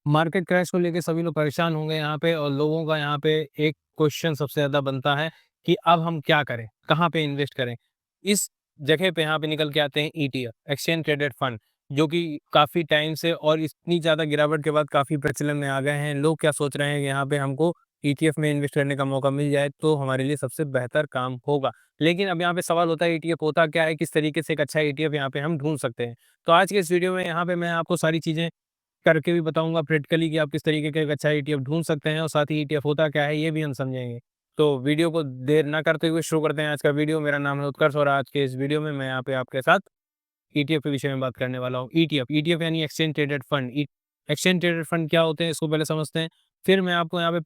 Market crash को लेके सभी लोग परेशान होंगे यहाँ पे और लोगों का यहाँ पे एक क्वेश्चन सबसे ज़्यादा बनता है कि अब हम क्या करें? कहाँ पे इन्वेस्ट करें? इस जगह पे यहाँ पे निकल के आते हैं ईटीएफ, एक्सचेंज ट्रेडेड फंड, जो कि काफ़ी टाइम से और इतनी ज़्यादा गिरावट के बाद काफ़ी प्रचलन में आ गए हैं। लोग क्या सोच रहे हैं कि यहाँ पे हमको ईटीएफ में इन्वेस्ट करने का मौका मिल जाए तो हमारे लिए सबसे बेहतर काम होगा। लेकिन अब यहाँ पे सवाल होता है ईटीएफ होता क्या है? किस तरीके से एक अच्छा ईटीएफ यहाँ पे हम ढूँढ सकते हैं? तो आज के इस वीडियो में यहाँ पे मैं आपको सारी चीज़ें करके भी बताऊँगा प्रैक्टिकली कि आप किस तरीके का एक अच्छा ईटीएफ ढूँढ सकते हैं और साथ ही ईटीएफ होता क्या है, ये भी हम समझेंगे। तो वीडियो को देर ना करते हुए शुरू करते हैं आज का वीडियो। मेरा नाम है उत्कर्ष और आज के इस वीडियो में मैं यहाँ पे आपके साथ ईटीएफ के विषय में बात करने वाला हूँ। ईटीएफ, ईटीएफ यानी exchange traded fund. Exchange traded fund क्या होते हैं, इसको पहले समझते हैं। फिर मैं आपको यहाँ पे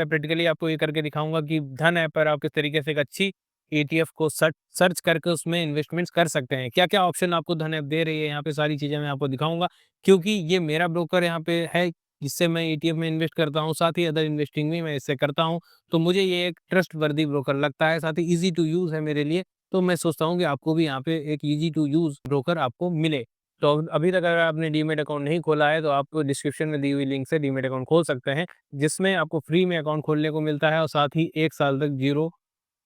प्रैक्टिकली आपको ये करके दिखाऊँगा कि धन ऐप पर आप किस तरीके से एक अच्छी ईटीएफ को सर्च करके उसमें इन्वेस्टमेंट्स कर सकते हैं। क्या-क्या ऑप्शन आपको धन ऐप दे रही है, यहाँ पे सारी चीज़ें मैं आपको दिखाऊँगा। क्योंकि ये मेरा ब्रोकर यहाँ पे है, जिससे मैं ईटीएफ में इन्वेस्ट करता हूँ, साथ ही अदर इन्वेस्टिंग भी मैं इससे करता हूँ। तो मुझे ये एक ट्रस्टवर्दी ब्रोकर लगता है, साथ ही ईज़ी टू यूज़ है मेरे लिए। तो मैं सोचता हूँ कि आपको भी यहाँ पे एक ईज़ी टू यूज़ ब्रोकर आपको मिले। तो अभी तक अगर आपने डीमैट अकाउंट नहीं खोला है, तो आप डिस्क्रिप्शन में दी हुई लिंक से डीमैट अकाउंट खोल सकते हैं, जिसमें आपको फ्री में अकाउंट खोलने को मिलता है और साथ ही 1 साल तक ज़ीरो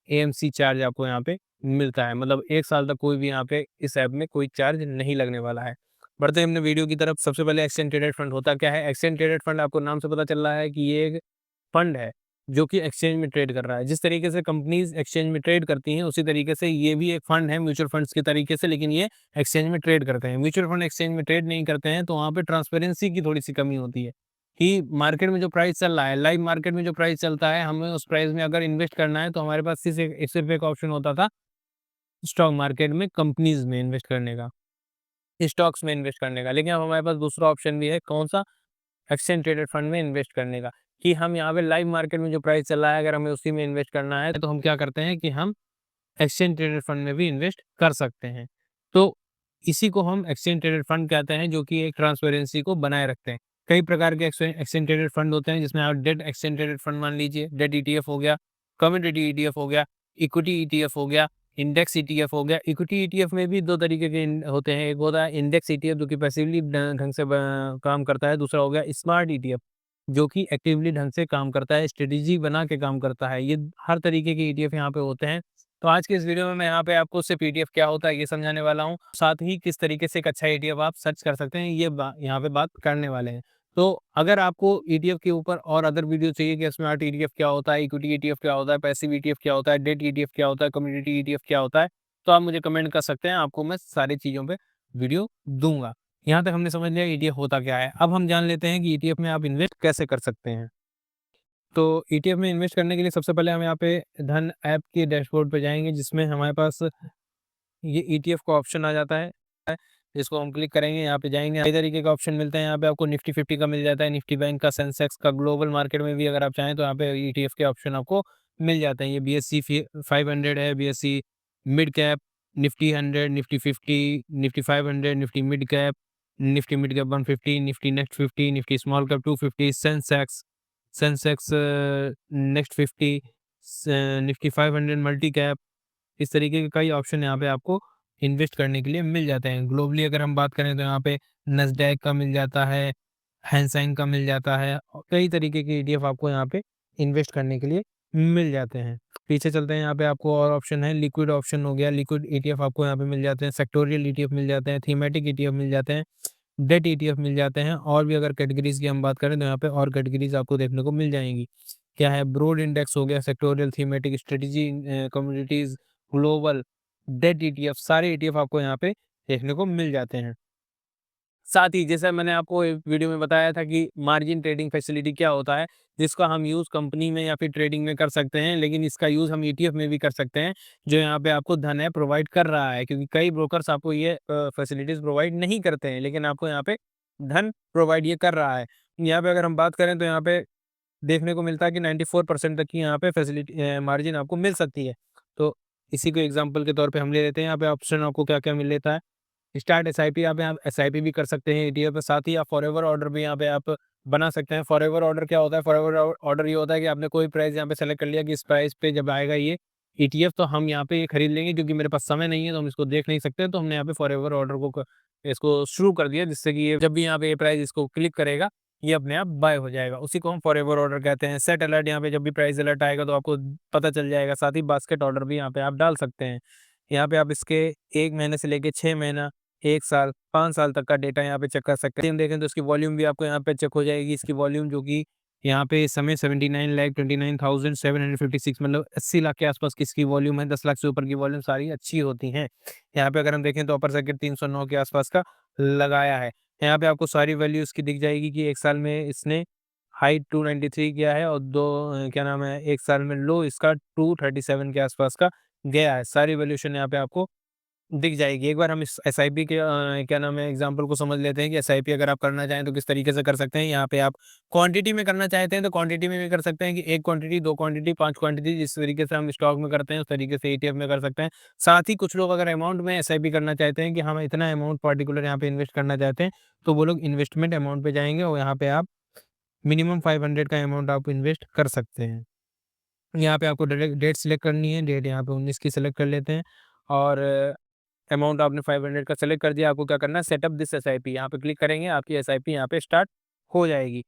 एएमसी चार्ज आपको यहाँ पे मिलता है। मतलब 1 साल तक कोई भी यहाँ पे इस ऐप में कोई चार्ज नहीं लगने वाला है। बढ़ते हैं अपने वीडियो की तरफ। सबसे पहले एक्सचेंज ट्रेडेड फंड होता क्या है? एक्सचेंज ट्रेडेड फंड आपको नाम से पता चल रहा है कि ये एक फंड है, जो कि एक्सचेंज में ट्रेड कर रहा है। जिस तरीके से कंपनीज़ एक्सचेंज में ट्रेड करती हैं, उसी तरीके से ये भी एक फंड है म्यूचुअल फंड्स के तरीके से, लेकिन ये एक्सचेंज में ट्रेड करते हैं। म्यूचुअल फंड एक्सचेंज में ट्रेड नहीं करते हैं, तो वहाँ पे ट्रांसपेरेंसी की थोड़ी-सी कमी होती है कि मार्केट में जो प्राइस चल रहा है, लाइव मार्केट में जो प्राइस चलता है, हमें उस प्राइस में अगर इन्वेस्ट करना है, तो हमारे पास सिर्फ़ एक ऑप्शन होता था, स्टॉक मार्केट में कंपनीज़ में इन्वेस्ट करने का, स्टॉक्स में इन्वेस्ट करने का। लेकिन अब हमारे पास दूसरा ऑप्शन भी है, कौन-सा? एक्सचेंज ट्रेडेड फंड में इन्वेस्ट करने का, कि हम यहाँ पे लाइव मार्केट में जो प्राइस चल रहा है, अगर हमें उसी में इन्वेस्ट करना है, तो हम क्या करते हैं कि हम एक्सचेंज ट्रेडेड फंड में भी इन्वेस्ट कर सकते हैं। तो इसी को हम एक्सचेंज ट्रेडेड फंड कहते हैं, जो कि एक ट्रांसपेरेंसी को बनाए रखते हैं। कई प्रकार के एक्सचेंज ट्रेडेड फंड होते हैं, जिसमें आप डेट एक्सचेंज ट्रेडेड फंड मान लीजिए, डेट ईटीएफ हो गया, कमोडिटी ईटीएफ हो गया, इक्विटी ईटीएफ हो गया, इंडेक्स ईटीएफ हो गया। इक्विटी ईटीएफ में भी 2 तरीके के होते हैं, एक होता है इंडेक्स ईटीएफ जो कि पैसिवली ढंग से काम करता है, दूसरा हो गया स्मार्ट ईटीएफ जो कि एक्टिवली ढंग से काम करता है, स्ट्रेटेजी बना के काम करता है। ये हर तरीके के ईटीएफ यहाँ पे होते हैं। तो आज के इस वीडियो में मैं यहाँ पे आपको सिर्फ ईटीएफ क्या होता है ये समझाने वाला हूँ। साथ ही किस तरीके से एक अच्छा ईटीएफ आप सर्च कर सकते हैं, ये यहाँ पे बात करने वाले हैं। तो अगर आपको ईटीएफ के ऊपर और अदर वीडियो चाहिए कि स्मार्ट ईटीएफ क्या होता है, इक्विटी ईटीएफ क्या होता है, पैसिव ईटीएफ क्या होता है, डेट ईटीएफ क्या होता है, कम्युनिटी ईटीएफ क्या होता है, तो आप मुझे कमेंट कर सकते हैं, आपको मैं सारी चीज़ों पे वीडियो दूँगा। यहाँ तक हमने समझ लिया ईटीएफ होता क्या है। अब हम जान लेते हैं कि ईटीएफ में आप इन्वेस्ट कैसे कर सकते हैं। तो ईटीएफ में इन्वेस्ट करने के लिए सबसे पहले हम यहाँ पे धन ऐप के डैशबोर्ड पे जाएँगे, जिसमें हमारे पास ये ईटीएफ का ऑप्शन आ जाता है। जिसको हम क्लिक करेंगे, यहाँ पे जाएँगे, कई तरीके का ऑप्शन मिलते हैं। यहाँ पे आपको निफ्टी 50 का मिल जाता है, निफ्टी बैंक का, सेंसेक्स का, ग्लोबल मार्केट में भी अगर आप चाहें तो यहाँ पे ईटीएफ के ऑप्शन आपको मिल जाते हैं। ये बीएसई 500 है, BSE mid cap, Nifty 100, Nifty 50, Nifty 500, Nifty mid cap 150, Nifty next 50, Nifty small cap 250, Sensex next 50, Nifty 500 multi cap. इस तरीके के कई ऑप्शन यहाँ पे आपको इन्वेस्ट करने के लिए मिल जाते हैं। ग्लोबली अगर हम बात करें तो यहाँ पे नस्डैक का मिल जाता है, हैंसैंग का मिल जाता है और कई तरीके के ईटीएफ आपको यहाँ पे इन्वेस्ट करने के लिए मिल जाते हैं। पीछे चलते हैं, यहाँ पे आपको और ऑप्शन है, लिक्विड ऑप्शन हो गया, लिक्विड ईटीएफ आपको यहाँ पे मिल जाते हैं, सेक्टोरियल ईटीएफ मिल जाते हैं, थीमेटिक ईटीएफ मिल जाते हैं, डेट ईटीएफ मिल जाते हैं और भी अगर कैटेगरीज़ की हम बात करें तो यहाँ पे और कैटेगरीज़ आपको देखने को मिल जाएँगी। क्या है, ब्रॉड इंडेक्स हो गया, sectorial, thematic, strategy, commodities, global, debt ETF, सारे ईटीएफ आपको यहाँ पे देखने को मिल जाते हैं। साथ ही जैसा मैंने आपको एक वीडियो में बताया था कि मार्जिन ट्रेडिंग फैसिलिटी क्या होता है, जिसका हम यूज़ कंपनी में या फिर ट्रेडिंग में कर सकते हैं, लेकिन इसका यूज़ हम ईटीएफ में भी कर सकते हैं, जो यहाँ पे आपको धन है प्रोवाइड कर रहा है। क्योंकि कई ब्रोकर्स आपको ये फैसिलिटीज़ प्रोवाइड नहीं करते हैं, लेकिन आपको यहाँ पे धन प्रोवाइड ये कर रहा है। यहाँ पे अगर हम बात करें तो यहाँ पे देखने को मिलता है कि 94% तक की यहाँ पे मार्जिन आपको मिल सकती है। तो इसी को एग्ज़ाम्पल के तौर पे हम ले लेते हैं, यहाँ पे ऑप्शन आपको क्या-क्या मिल लेता है। स्टार्ट एसआईपी, यहाँ पे आप एसआईपी भी कर सकते हैं ईटीएफ पे, साथ ही आप फॉरएवर ऑर्डर भी यहाँ पे आप बना सकते हैं। फॉरएवर ऑर्डर क्या होता है? फॉरएवर ऑर्डर ये होता है कि आपने कोई प्राइस यहाँ पे सेलेक्ट कर लिया कि इस प्राइस पे जब आएगा ये ईटीएफ तो हम यहाँ पे ये खरीद लेंगे, क्योंकि मेरे पास समय नहीं है तो हम इसको देख नहीं सकते, तो हमने यहाँ पे फॉरएवर ऑर्डर को इसको शुरू कर दिया, जिससे कि ये जब भी यहाँ पे ये प्राइस इसको क्लिक करेगा ये अपने आप बाय हो जाएगा। उसी को हम फॉरएवर ऑर्डर कहते हैं। सेट अलर्ट, यहाँ पे जब भी प्राइस अलर्ट आएगा तो आपको पता चल जाएगा। साथ ही बास्केट ऑर्डर भी यहाँ पे आप डाल सकते हैं। यहाँ पे आप इसके 1 महीने से लेके 6 महीना, 1 साल, 5 साल तक का डेटा यहाँ पे चेक कर सकते हैं। हम देखें तो इसकी वॉल्यूम भी आपको यहाँ पे चेक हो जाएगी। इसकी वॉल्यूम जो कि यहाँ पे इस समय 79,29,756 मतलब 80 लाख के आसपास की इसकी वॉल्यूम है। 10 लाख से ऊपर की वॉल्यूम सारी अच्छी होती हैं। यहाँ पे अगर हम देखें तो अपर सर्किट 309 के आसपास का लगाया है। यहाँ पे आपको सारी वैल्यू इसकी दिख जाएगी कि 1 साल में इसने हाई 293 किया है और क्या नाम है, 1 साल में लो इसका 237 के आसपास का गया है। सारी वैल्यूएशन यहाँ पे आपको दिख जाएगी। एक बार हम इस एसआईपी के क्या नाम है, एग्जांपल को समझ लेते हैं कि एसआईपी अगर आप करना चाहें तो किस तरीके से कर सकते हैं। यहाँ पे आप क्वांटिटी में करना चाहते हैं तो क्वांटिटी में भी कर सकते हैं कि 1 क्वांटिटी, 2 क्वांटिटी, 5 क्वांटिटी, जिस तरीके से हम स्टॉक में करते हैं उस तरीके से ईटीएफ में कर सकते हैं। साथ ही कुछ लोग अगर अमाउंट में एसआईपी करना चाहते हैं कि हम इतना अमाउंट पर्टिकुलर यहाँ पे इन्वेस्ट करना चाहते हैं, तो वो लोग इन्वेस्टमेंट अमाउंट पे जाएँगे और यहाँ पे आप मिनिमम 500 का अमाउंट आप इन्वेस्ट कर सकते हैं। यहाँ पे आपको डायरेक्ट डेट सिलेक्ट करनी है। डेट यहाँ पे 19 की सिलेक्ट कर लेते हैं और अमाउंट आपने 500 का सेलेक्ट कर दिया। आपको क्या करना है, सेटअप दिस एसआईपी यहाँ पे क्लिक करेंगे, आपकी एसआईपी यहाँ पे स्टार्ट हो जाएगी।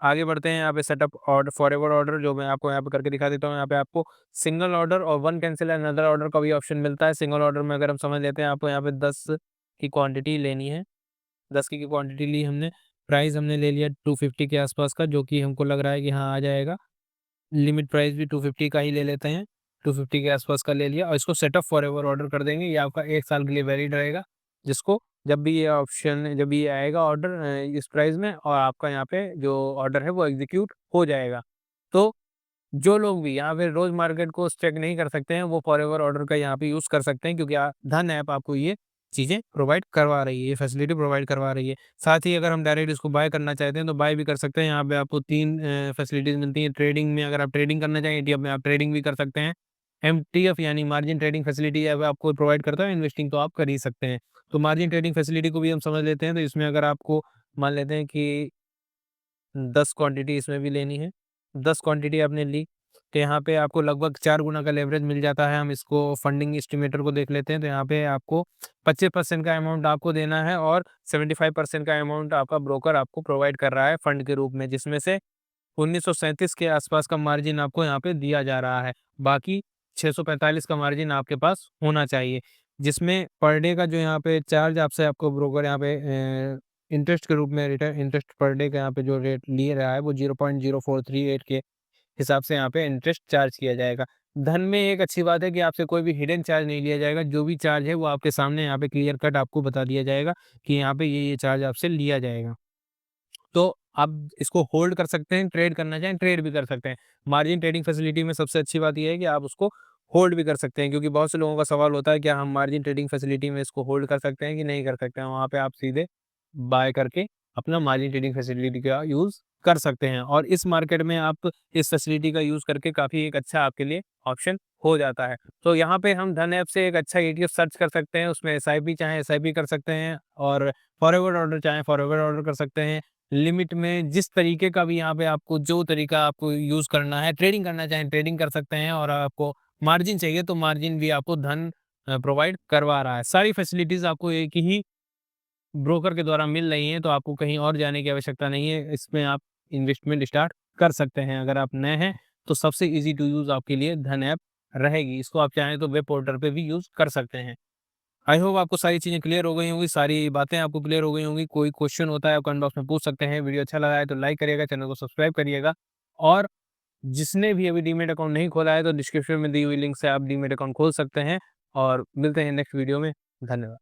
आगे बढ़ते हैं। यहाँ पे सेटअप ऑर्डर, फॉरएवर ऑर्डर जो मैं आपको यहाँ पे करके दिखा देता हूँ। यहाँ पे आपको सिंगल ऑर्डर और 1 कैंसिल अनदर ऑर्डर का भी ऑप्शन मिलता है। सिंगल ऑर्डर में अगर हम समझ लेते हैं, आपको यहाँ पे 10 की क्वांटिटी लेनी है। 10 की क्वांटिटी ली हमने, प्राइस हमने ले लिया 250 के आसपास का, जो कि हमको लग रहा है कि हाँ आ जाएगा। लिमिट प्राइस भी 250 का ही ले लेते हैं। 250 के आसपास का ले लिया और इसको सेटअप फॉरएवर ऑर्डर कर देंगे। ये आपका 1 साल के लिए वैलिड रहेगा, जिसको जब भी ये ऑप्शन, जब भी ये आएगा ऑर्डर इस प्राइस में और आपका यहाँ पे जो ऑर्डर है वो एग्जीक्यूट हो जाएगा। तो जो लोग भी यहाँ पे रोज मार्केट को चेक नहीं कर सकते हैं, वो फॉरएवर ऑर्डर का यहाँ पे यूज़ कर सकते हैं, क्योंकि धन ऐप आपको ये चीज़ें प्रोवाइड करवा रही है, ये फैसिलिटी प्रोवाइड करवा रही है। साथ ही अगर हम डायरेक्ट इसको बाय करना चाहते हैं तो बाय भी कर सकते हैं। यहाँ पे आपको 3 फैसिलिटीज़ मिलती हैं। ट्रेडिंग में अगर आप ट्रेडिंग करना चाहें, एटीएफ में आप ट्रेडिंग भी कर सकते हैं। एमटीएफ यानी मार्जिन ट्रेडिंग फैसिलिटी अब आपको प्रोवाइड करता है, इन्वेस्टिंग तो आप कर ही सकते हैं। तो मार्जिन ट्रेडिंग फैसिलिटी को भी हम समझ लेते हैं। तो इसमें अगर आपको मान लेते हैं कि 10 क्वांटिटी इसमें भी लेनी है। 10 क्वांटिटी आपने ली, तो यहाँ पे आपको लगभग 4 गुना का लेवरेज मिल जाता है। हम इसको फंडिंग एस्टिमेटर को देख लेते हैं, तो यहाँ पे आपको 25% का अमाउंट आपको देना है और 75% का अमाउंट आपका ब्रोकर आपको प्रोवाइड कर रहा है फंड के रूप में, जिसमें से 1937 के आसपास का मार्जिन आपको यहाँ पे दिया जा रहा है। बाकी 645 का मार्जिन आपके पास होना चाहिए, जिसमें पर डे का जो यहाँ पे चार्ज आपसे आपको ब्रोकर यहाँ पे इंटरेस्ट के रूप में रिटर्न इंटरेस्ट पर डे का यहाँ पे जो रेट ले रहा है वो 0.0438 के हिसाब से यहाँ पे इंटरेस्ट चार्ज किया जाएगा। धन में एक अच्छी बात है कि आपसे कोई भी हिडन चार्ज नहीं लिया जाएगा। जो भी चार्ज है वो आपके सामने यहाँ पे क्लियर कट आपको बता दिया जाएगा कि यहाँ पे ये चार्ज आपसे लिया जाएगा। तो आप इसको होल्ड कर सकते हैं, ट्रेड करना चाहें ट्रेड भी कर सकते हैं। मार्जिन ट्रेडिंग फैसिलिटी में सबसे अच्छी बात ये है कि आप उसको होल्ड भी कर सकते हैं, क्योंकि बहुत से लोगों का सवाल होता है क्या हम मार्जिन ट्रेडिंग फैसिलिटी में इसको होल्ड कर सकते हैं कि नहीं कर सकते हैं। वहाँ पे आप सीधे बाय करके अपना मार्जिन ट्रेडिंग फैसिलिटी का यूज़ कर सकते हैं और इस मार्केट में आप इस फैसिलिटी का यूज़ करके काफ़ी एक अच्छा आपके लिए ऑप्शन हो जाता है। तो यहाँ पे हम धन ऐप से एक अच्छा ईटीएफ सर्च कर सकते हैं, उसमें एसआईपी चाहें एसआईपी कर सकते हैं और फॉरएवर ऑर्डर चाहें फॉरएवर ऑर्डर कर सकते हैं। लिमिट में जिस तरीके का भी यहाँ पे आपको जो तरीका आपको यूज़ करना है, ट्रेडिंग करना चाहें ट्रेडिंग कर सकते हैं और आपको मार्जिन चाहिए तो मार्जिन भी आपको धन प्रोवाइड करवा रहा है। सारी फैसिलिटीज़ आपको एक ही ब्रोकर के द्वारा मिल रही हैं, तो आपको कहीं और जाने की आवश्यकता नहीं है। इसमें आप इन्वेस्टमेंट स्टार्ट कर सकते हैं। अगर आप नए हैं तो सबसे ईज़ी टू यूज़ आपके लिए धन ऐप रहेगी। इसको आप चाहें तो वेब पोर्टल पे भी यूज़ कर सकते हैं। आई होप आपको सारी चीज़ें क्लियर हो गई होंगी, सारी बातें आपको क्लियर हो गई होंगी। कोई क्वेश्चन होता है आप कमेंट बॉक्स में पूछ सकते हैं। वीडियो अच्छा लगा है तो लाइक करिएगा, चैनल को सब्सक्राइब करिएगा और जिसने भी अभी डीमैट अकाउंट नहीं खोला है तो डिस्क्रिप्शन में दी हुई लिंक से आप डीमैट अकाउंट खोल सकते हैं और मिलते हैं नेक्स्ट वीडियो में। धन्यवाद।